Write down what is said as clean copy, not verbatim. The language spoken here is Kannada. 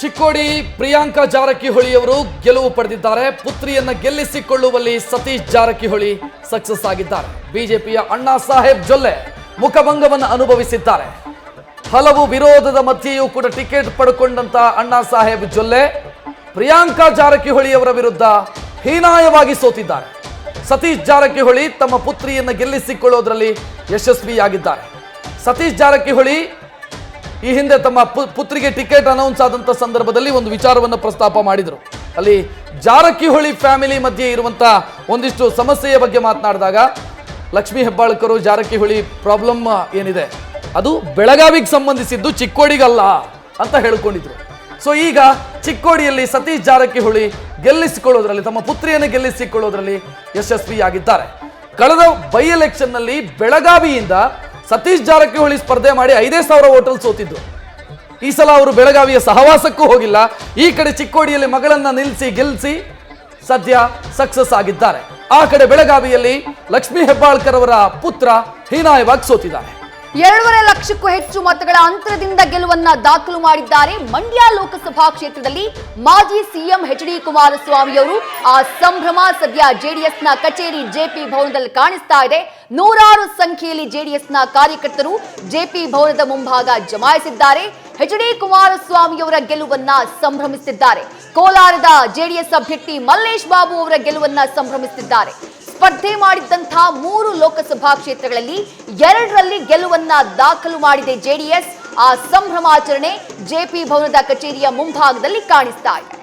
ಚಿಕ್ಕೋಡಿ ಪ್ರಿಯಾಂಕಾ ಜಾರಕಿಹೊಳಿ ಅವರು ಗೆಲುವು ಪಡೆದಿದ್ದಾರೆ. ಪುತ್ರಿಯನ್ನ ಗೆಲ್ಲಿಸಿಕೊಳ್ಳುವಲ್ಲಿ ಸತೀಶ್ ಜಾರಕಿಹೊಳಿ ಸಕ್ಸಸ್ ಆಗಿದ್ದಾರೆ. ಬಿಜೆಪಿಯ ಅಣ್ಣಾ ಸಾಹೇಬ್ ಜೊಲ್ಲೆ ಮುಖಭಂಗವನ್ನು ಅನುಭವಿಸಿದ್ದಾರೆ. ಹಲವು ವಿರೋಧದ ಮಧ್ಯೆಯೂ ಕೂಡ ಟಿಕೆಟ್ ಪಡೆದುಕೊಂಡಂತ ಅಣ್ಣಾ ಸಾಹೇಬ್ ಜೊಲ್ಲೆ ಪ್ರಿಯಾಂಕಾ ಜಾರಕಿಹೊಳಿ ಅವರ ವಿರುದ್ಧ ಹೀನಾಯವಾಗಿ ಸೋತಿದ್ದಾರೆ. ಸತೀಶ್ ಜಾರಕಿಹೊಳಿ ತಮ್ಮ ಪುತ್ರಿಯನ್ನ ಗೆಲ್ಲಿಸಿಕೊಳ್ಳೋದ್ರಲ್ಲಿ ಯಶಸ್ವಿಯಾಗಿದ್ದಾರೆ. ಸತೀಶ್ ಜಾರಕಿಹೊಳಿ ಈ ಹಿಂದೆ ತಮ್ಮ ಪುತ್ರಿಗೆ ಟಿಕೆಟ್ ಅನೌನ್ಸ್ ಆದಂತ ಸಂದರ್ಭದಲ್ಲಿ ಒಂದು ವಿಚಾರವನ್ನು ಪ್ರಸ್ತಾಪ ಮಾಡಿದರು. ಅಲ್ಲಿ ಜಾರಕಿಹೊಳಿ ಫ್ಯಾಮಿಲಿ ಮಧ್ಯೆ ಇರುವಂತ ಒಂದಿಷ್ಟು ಸಮಸ್ಯೆಯ ಬಗ್ಗೆ ಮಾತನಾಡಿದಾಗ ಲಕ್ಷ್ಮೀ ಹೆಬ್ಬಾಳ್ಕರ್ ಜಾರಕಿಹೊಳಿ ಪ್ರಾಬ್ಲಮ್ ಏನಿದೆ ಅದು ಬೆಳಗಾವಿಗೆ ಸಂಬಂಧಿಸಿದ್ದು, ಚಿಕ್ಕೋಡಿಗಲ್ಲ ಅಂತ ಹೇಳಿಕೊಂಡಿದ್ರು. ಸೊ ಈಗ ಚಿಕ್ಕೋಡಿಯಲ್ಲಿ ಸತೀಶ್ ಜಾರಕಿಹೊಳಿ ಗೆಲ್ಲಿಸಿಕೊಳ್ಳೋದ್ರಲ್ಲಿ, ತಮ್ಮ ಪುತ್ರಿಯನ್ನು ಗೆಲ್ಲಿಸಿಕೊಳ್ಳೋದ್ರಲ್ಲಿ ಯಶಸ್ವಿಯಾಗಿದ್ದಾರೆ. ಕಳೆದ ಬೈ ಎಲೆಕ್ಷನ್ ನಲ್ಲಿ ಬೆಳಗಾವಿಯಿಂದ ಸತೀಶ್ ಜಾರಕಿಹೊಳಿ ಸ್ಪರ್ಧೆ ಮಾಡಿ 5,000 ಓಟಲ್ಲಿ ಸೋತಿದ್ರು. ಈ ಸಲ ಅವರು ಬೆಳಗಾವಿಯ ಸಹವಾಸಕ್ಕೂ ಹೋಗಿಲ್ಲ. ಈ ಕಡೆ ಚಿಕ್ಕೋಡಿಯಲ್ಲಿ ಮಗಳನ್ನ ನಿಲ್ಲಿಸಿ ಗೆಲ್ಲಿಸಿ ಸದ್ಯ ಸಕ್ಸಸ್ ಆಗಿದ್ದಾರೆ. ಆ ಕಡೆ ಬೆಳಗಾವಿಯಲ್ಲಿ ಲಕ್ಷ್ಮೀ ಹೆಬ್ಬಾಳ್ಕರ್ ಅವರ ಪುತ್ರ ಹೀನಾಯವಾಗಿ ಸೋತಿದ್ದಾರೆ. 2.5 ಲಕ್ಷಕ್ಕೂ ಹೆಚ್ಚು ಮತಗಳ ಅಂತರದಿಂದ ಗೆಲುವನ್ನ ದಾಖಲು ಮಾಡಿದ್ದಾರೆ. ಮಂಡ್ಯ ಲೋಕಸಭಾ ಕ್ಷೇತ್ರದಲ್ಲಿ ಮಾಜಿ ಸಿಎಂ ಎಚ್.ಡಿ. ಕುಮಾರಸ್ವಾಮಿ ಅವರು ಆ ಸಂಭ್ರಮ ಸದ್ಯ ಜೆಡಿಎಸ್ನ ಕಚೇರಿ ಜೆಪಿ ಭವನದಲ್ಲಿ ಕಾಣಿಸ್ತಾ ಇದೆ. ನೂರಾರು ಸಂಖ್ಯೆಯಲ್ಲಿ ಜೆಡಿಎಸ್ನ ಕಾರ್ಯಕರ್ತರು ಜೆಪಿ ಭವನದ ಮುಂಭಾಗ ಜಮಾಯಿಸಿದ್ದಾರೆ. ಎಚ್.ಡಿ. ಕುಮಾರಸ್ವಾಮಿ ಅವರ ಗೆಲುವನ್ನ ಸಂಭ್ರಮಿಸಿದ್ದಾರೆ. ಕೋಲಾರದ ಜೆಡಿಎಸ್ ಅಭ್ಯರ್ಥಿ ಮಲ್ಲೇಶ್ ಬಾಬು ಅವರ ಗೆಲುವನ್ನ ಸಂಭ್ರಮಿಸಿದ್ದಾರೆ. ಸ್ಪರ್ಧೆ ಮಾಡಿದ್ದಂತಹ 3 ಲೋಕಸಭಾ ಕ್ಷೇತ್ರಗಳಲ್ಲಿ 2ರಲ್ಲಿ ಗೆಲುವನ್ನ ದಾಖಲು ಮಾಡಿದೆ ಜೆಡಿಎಸ್. ಆ ಸಂಭ್ರಮಾಚರಣೆ ಜೆಪಿ ಭವನದ ಕಚೇರಿಯ ಮುಂಭಾಗದಲ್ಲಿ ಕಾಣಿಸ್ತಾ ಇದೆ.